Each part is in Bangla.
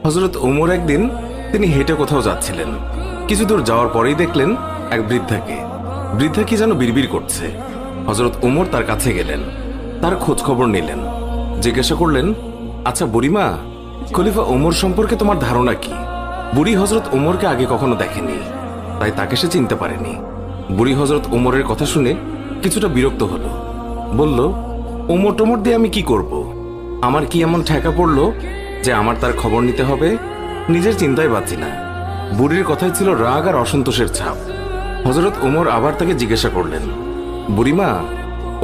হযরত ওমর একদিন তিনি হেঁটে কোথাও যাচ্ছিলেন। কিছু দূর যাওয়ার পরেই দেখলেন এক বৃদ্ধাকে। বৃদ্ধা কি যেন বিড়বিড় করছে। হযরত ওমর তার কাছে গেলেন, তার খোঁজ খবর নিলেন, জিজ্ঞাসা করলেন, আচ্ছা বুড়িমা, খলিফা ওমর সম্পর্কে তোমার ধারণা কি? বুড়ি হযরত ওমরকে আগে কখনো দেখেনি, তাই তাকে সে চিনতে পারেনি। বুড়ি হযরত ওমরের কথা শুনে কিছুটা বিরক্ত হলো। বলল, ওমর টোমর দিয়ে আমি কি করব? আমার কি এমন ঠেকা পড়লো যে আমার তার খবর নিতে হবে? নিজের চিন্তায় বাঁচি না। বুড়ির কথায় ছিল রাগ আর অসন্তোষের ছাপ। হযরত ওমর আবার তাকে জিজ্ঞাসা করলেন, বুড়িমা,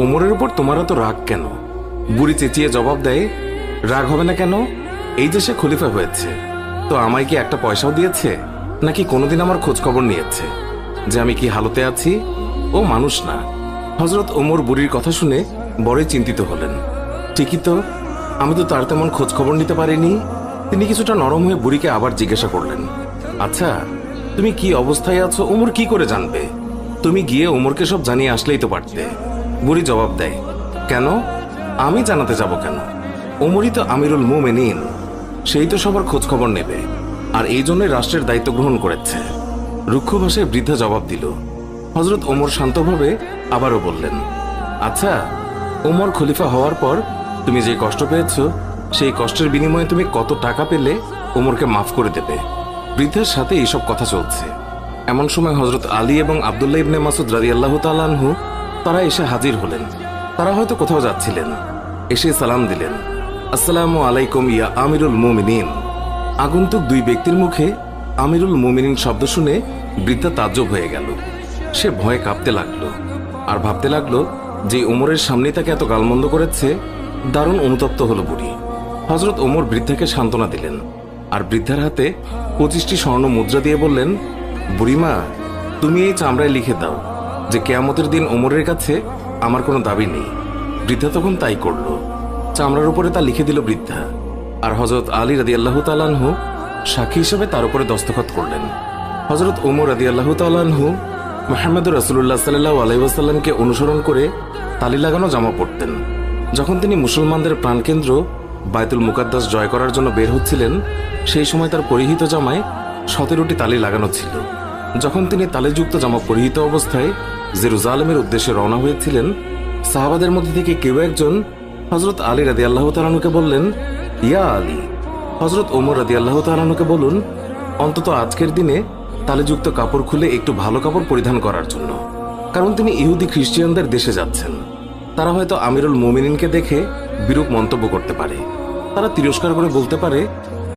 ওমরের উপর তোমার এত রাগ কেন? বুড়ি চেঁচিয়ে জবাব দেয়, রাগ হবে না কেন? এই যে সে খলিফা হয়েছে, তো আমায় কি একটা পয়সাও দিয়েছে? নাকি কোনোদিন আমার খোঁজ খবর নিয়েছে যে আমি কি হালতে আছি? ও মানুষ না। হযরত ওমর বুড়ির কথা শুনে বড়ই চিন্তিত হলেন। ঠিকই তো, আমি তো তার তেমন খোঁজ খবর নিতে পারিনি। তিনি কিছুটা নরম হয়ে বুড়িকে আবার জিজ্ঞাসা করলেন, আচ্ছা, তুমি কি অবস্থায় আছো ওমর কি করে জানবে? তুমি গিয়ে ওমরকে সব জানিয়ে আসলেই তো পারতে। বুড়ি জবাব দেয়, কেন? আমি জানাতে যাব কেন? ওমরই তো আমিরুল মুমিনিন, সেই তো সবার খোঁজ খবর নেবে, আর এই জন্যই রাষ্ট্রের দায়িত্ব গ্রহণ করেছে। রুক্ষ ভাষায় বৃদ্ধা জবাব দিল। হযরত ওমর শান্তভাবে আবারও বললেন, আচ্ছা, ওমর খলিফা হওয়ার পর তুমি যে কষ্ট পেয়েছ, সেই কষ্টের বিনিময়ে তুমি কত টাকা পেলে ওমরকে মাফ করে দেবে? বৃদ্ধার সাথে এইসব কথা চলছে। এমন সময় হযরত আলী এবং আব্দুল্লাহ ইবনে মাসউদ রাদিয়াল্লাহু তাআলা আনহু তারা এসে হাজির হলেন। তারা হয়তো কোথাও যাচ্ছিলেন। এসে সালাম দিলেন, আসসালামু আলাইকুম ইয়া আমিরুল মুমিনিন। আগন্তুক দুই ব্যক্তির মুখে আমিরুল মুমিনিন শব্দ শুনে বৃদ্ধা তাজ্জব হয়ে গেল। সে ভয়ে কাঁপতে লাগলো আর ভাবতে লাগলো যে ওমরের সামনে তাকে এত গালমন্দ করেছে। দারুণ অনুতপ্ত হলো বুড়ি। হযরত ওমর বৃদ্ধাকে সান্ত্বনা দিলেন আর বৃদ্ধার হাতে 25টি স্বর্ণ মুদ্রা দিয়ে বললেন, বুড়িমা, তুমি এই চামড়ায় লিখে দাও যে কিয়ামতের দিন ওমরের কাছে আমার কোনো দাবি নেই। বৃদ্ধা তখন তাই করল। চামড়ার উপরে তা লিখে দিল বৃদ্ধা, আর হযরত আলী রাদিয়াল্লাহু তাআলা আনহু সাক্ষী হিসেবে তার উপরে দস্তখত করলেন। হযরত ওমর রাদিয়াল্লাহু তাআলা আনহু মুহাম্মদুর রাসূলুল্লাহ সাল্লাল্লাহু আলাইহি ওয়াসাল্লামকে অনুসরণ করে তালি লাগানো জামা পরতেন। যখন তিনি মুসলমানদের প্রাণকেন্দ্র বায়তুল মুকাদ্দাস জয় করার জন্য বের হচ্ছিলেন, সেই সময় তার পরিহিত জামায় 17টি তালি লাগানো ছিল। যখন তিনি তালিযুক্ত জামা পরিহিত অবস্থায় জেরুজালেমের উদ্দেশ্যে রওনা হয়েছিলেন, সাহাবাদের মধ্যে থেকে কেউ একজন হযরত আলী রাদিয়াল্লাহু তাআলা আনহুকে বললেন, ইয়া আলী, হযরত ওমর রাদিয়াল্লাহু তাআলা আনহুকে বলুন অন্তত আজকের দিনে তালিযুক্ত কাপড় খুলে একটু ভালো কাপড় পরিধান করার জন্য, কারণ তিনি ইহুদি খ্রিস্টানদের দেশে যাচ্ছেন। তারা হয়তো আমিরুল মুমিনিনকে দেখে বিরূপ মন্তব্য করতে পারে। তারা তিরস্কার করে বলতে পারে